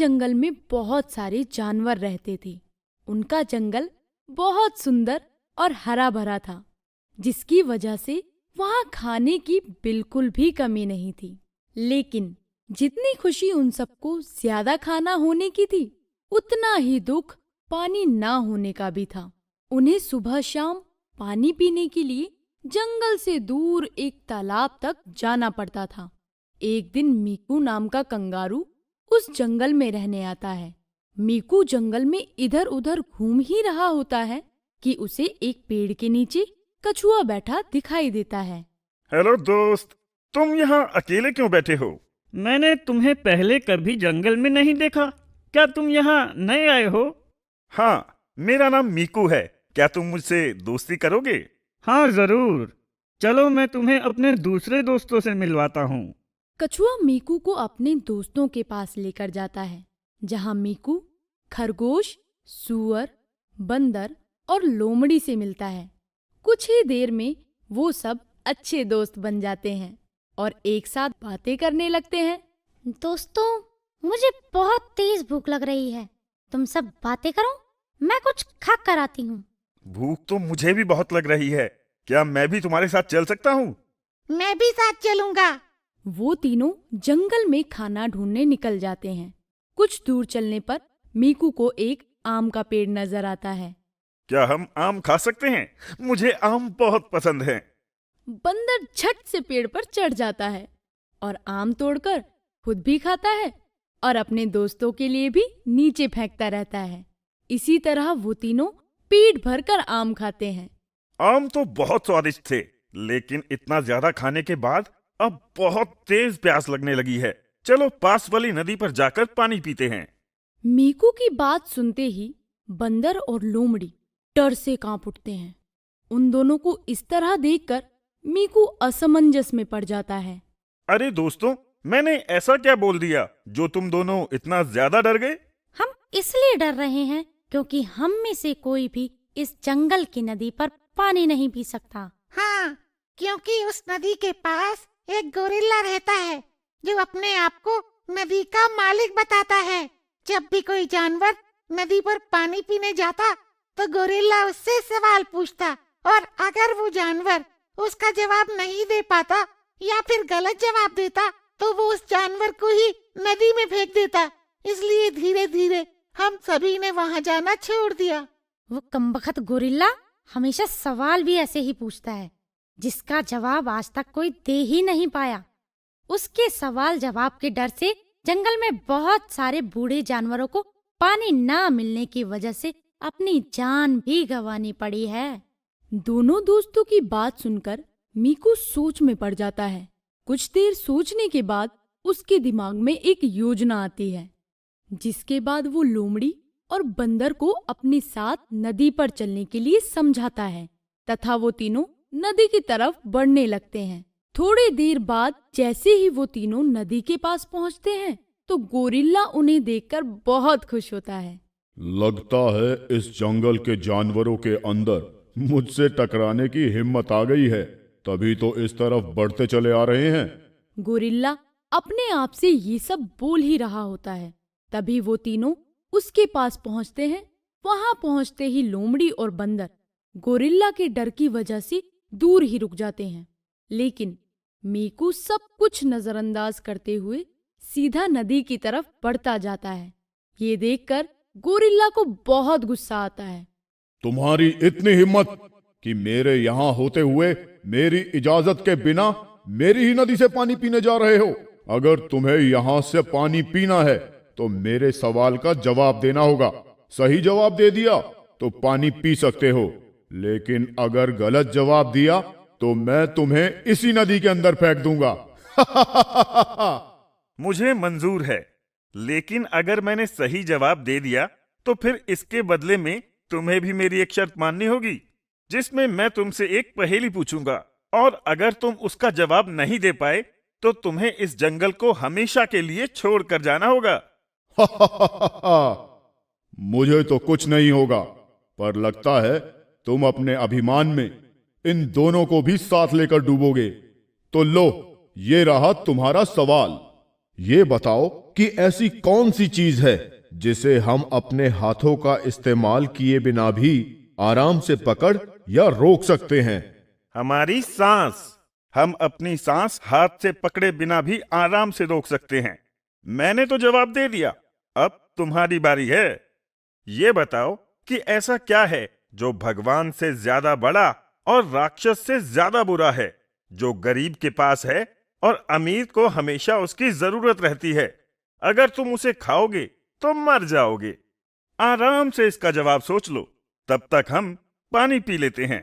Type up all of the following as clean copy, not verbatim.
जंगल में बहुत सारे जानवर रहते थे। उनका जंगल बहुत सुंदर और हरा भरा था, जिसकी वजह से वहां खाने की बिल्कुल भी कमी नहीं थी। लेकिन जितनी खुशी उन सबको ज्यादा खाना होने की थी, उतना ही दुख पानी ना होने का भी था। उन्हें सुबह शाम पानी पीने के लिए जंगल से दूर एक तालाब तक जाना पड़ता था। एक दिन मीकू नाम का कंगारू उस जंगल में रहने आता है। मीकू जंगल में इधर उधर घूम ही रहा होता है कि उसे एक पेड़ के नीचे कछुआ बैठा दिखाई देता है। हेलो दोस्त, तुम यहाँ अकेले क्यों बैठे हो? मैंने तुम्हें पहले कभी जंगल में नहीं देखा। क्या तुम यहाँ नए आए हो? हाँ, मेरा नाम मीकू है। क्या तुम मुझसे दोस्ती करोगे? हाँ जरूर, चलो मैं तुम्हें अपने दूसरे दोस्तों से मिलवाता हूँ। कछुआ मीकू को अपने दोस्तों के पास लेकर जाता है, जहाँ मीकू खरगोश, सूअर, बंदर और लोमड़ी से मिलता है। कुछ ही देर में वो सब अच्छे दोस्त बन जाते हैं और एक साथ बातें करने लगते हैं। दोस्तों, मुझे बहुत तेज भूख लग रही है। तुम सब बातें करो, मैं कुछ खा कर आती हूँ। भूख तो मुझे भी बहुत लग रही है। क्या मैं भी तुम्हारे साथ चल सकता हूँ? मैं भी साथ चलूंगा। वो तीनों जंगल में खाना ढूंढने निकल जाते हैं। कुछ दूर चलने पर मीकू को एक आम का पेड़ नजर आता है। क्या हम आम खा सकते हैं? मुझे आम बहुत पसंद है। बंदर झट से पेड़ पर चढ़ जाता है और आम तोड़कर खुद भी खाता है और अपने दोस्तों के लिए भी नीचे फेंकता रहता है। इसी तरह वो तीनों पेट भरकर आम खाते हैं। आम तो बहुत स्वादिष्ट थे, लेकिन इतना ज्यादा खाने के बाद अब बहुत तेज प्यास लगने लगी है। चलो पास वाली नदी पर जाकर पानी पीते हैं। मीकू की बात सुनते ही बंदर और लोमड़ी डर से कांप उठते हैं। उन दोनों को इस तरह देखकर मीकू असमंजस में पड़ जाता है। अरे दोस्तों, मैंने ऐसा क्या बोल दिया जो तुम दोनों इतना ज्यादा डर गए? हम इसलिए डर रहे हैं क्योंकि हम में से कोई भी इस जंगल की नदी पर पानी नहीं पी सकता। हाँ, क्योंकि उस नदी के पास एक गोरिल्ला रहता है जो अपने आप को नदी का मालिक बताता है। जब भी कोई जानवर नदी पर पानी पीने जाता तो गोरिल्ला उससे सवाल पूछता, और अगर वो जानवर उसका जवाब नहीं दे पाता या फिर गलत जवाब देता तो वो उस जानवर को ही नदी में फेंक देता। इसलिए धीरे धीरे हम सभी ने वहाँ जाना छोड़ दिया। वो कमबख्त गोरिल्ला हमेशा सवाल भी ऐसे ही पूछता है, जिसका जवाब आज तक कोई दे ही नहीं पाया। उसके सवाल जवाब के डर से जंगल में बहुत सारे बूढ़े जानवरों को पानी ना मिलने की वजह से अपनी जान भी गंवानी पड़ी है। दोनों दोस्तों की बात सुनकर मीकू सोच में पड़ जाता है। कुछ देर सोचने के बाद उसके दिमाग में एक योजना आती है, जिसके बाद वो लोमड़ी और बंदर को अपने साथ नदी पर चलने के लिए समझाता है तथा वो तीनों नदी की तरफ बढ़ने लगते हैं। थोड़ी देर बाद जैसे ही वो तीनों नदी के पास पहुंचते हैं तो गोरिल्ला उन्हें देखकर बहुत खुश होता है। लगता है इस जंगल के जानवरों के अंदर मुझसे टकराने की हिम्मत आ गई है, तभी तो इस तरफ बढ़ते चले आ रहे हैं। गोरिल्ला अपने आप से ये सब बोल ही रहा होता है। तभी वो तीनों उसके पास पहुंचते हैं। वहां पहुंचते ही लोमड़ी और बंदर गोरिल्ला के डर की वजह से दूर ही रुक जाते हैं। लेकिन मीकू सब कुछ नजरअंदाज करते हुए सीधा नदी की तरफ बढ़ता जाता है। ये देखकर गोरिल्ला को बहुत गुस्सा आता है। तुम्हारी इतनी हिम्मत कि मेरे यहाँ होते हुए मेरी इजाजत के बिना मेरी ही नदी से पानी पीने जा रहे हो। अगर तुम्हें यहाँ से पानी पीना है तो मेरे सवाल का जवाब देना होगा। सही जवाब दे दिया तो पानी पी सकते हो, लेकिन अगर गलत जवाब दिया तो मैं तुम्हें इसी नदी के अंदर फेंक दूंगा। मुझे मंजूर है, लेकिन अगर मैंने सही जवाब दे दिया तो फिर इसके बदले में तुम्हें भी मेरी एक शर्त माननी होगी, जिसमें मैं तुमसे एक पहेली पूछूंगा, और अगर तुम उसका जवाब नहीं दे पाए तो तुम्हें इस जंगल को हमेशा के लिए छोड़ कर जाना होगा। मुझे तो कुछ नहीं होगा, पर लगता है तुम अपने अभिमान में इन दोनों को भी साथ लेकर डूबोगे। तो लो, ये रहा तुम्हारा सवाल। ये बताओ कि ऐसी कौन सी चीज है जिसे हम अपने हाथों का इस्तेमाल किए बिना भी आराम से पकड़ या रोक सकते हैं? हमारी सांस। हम अपनी सांस हाथ से पकड़े बिना भी आराम से रोक सकते हैं। मैंने तो जवाब दे दिया, अब तुम्हारी बारी है। ये बताओ कि ऐसा क्या है जो भगवान से ज्यादा बड़ा और राक्षस से ज्यादा बुरा है, जो गरीब के पास है और अमीर को हमेशा उसकी जरूरत रहती है। अगर तुम उसे खाओगे तो मर जाओगे। आराम से इसका जवाब सोच लो, तब तक हम पानी पी लेते हैं।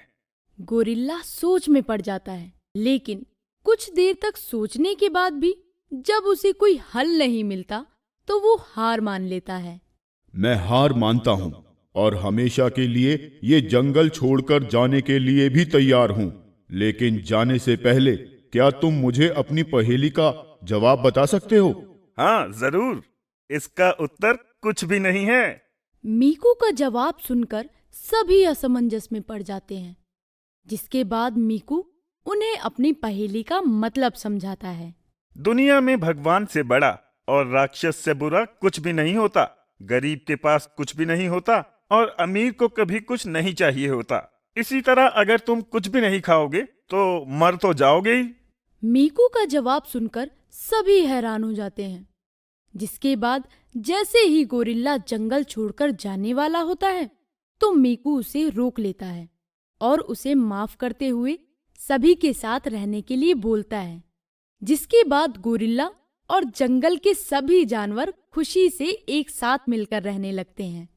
गोरिल्ला सोच में पड़ जाता है, लेकिन कुछ देर तक सोचने के बाद भी जब उसे कोई हल नहीं मिलता तो वो हार मान लेता है। मैं हार मानता हूं और हमेशा के लिए ये जंगल छोड़कर जाने के लिए भी तैयार हूं। लेकिन जाने से पहले क्या तुम मुझे अपनी पहेली का जवाब बता सकते हो? हाँ जरूर, इसका उत्तर कुछ भी नहीं है। मीकू का जवाब सुनकर सभी असमंजस में पड़ जाते हैं, जिसके बाद मीकू उन्हें अपनी पहेली का मतलब समझाता है। दुनिया में भगवान से बड़ा और राक्षस से बुरा कुछ भी नहीं होता। गरीब के पास कुछ भी नहीं होता और अमीर को कभी कुछ नहीं चाहिए होता। इसी तरह अगर तुम कुछ भी नहीं खाओगे तो मर तो जाओगे ही। मीकू का जवाब सुनकर सभी हैरान हो जाते हैं, जिसके बाद जैसे ही गोरिल्ला जंगल छोड़कर जाने वाला होता है तो मीकू उसे रोक लेता है और उसे माफ करते हुए सभी के साथ रहने के लिए बोलता है। जिसके बाद गोरिल्ला और जंगल के सभी जानवर खुशी से एक साथ मिलकर रहने लगते हैं।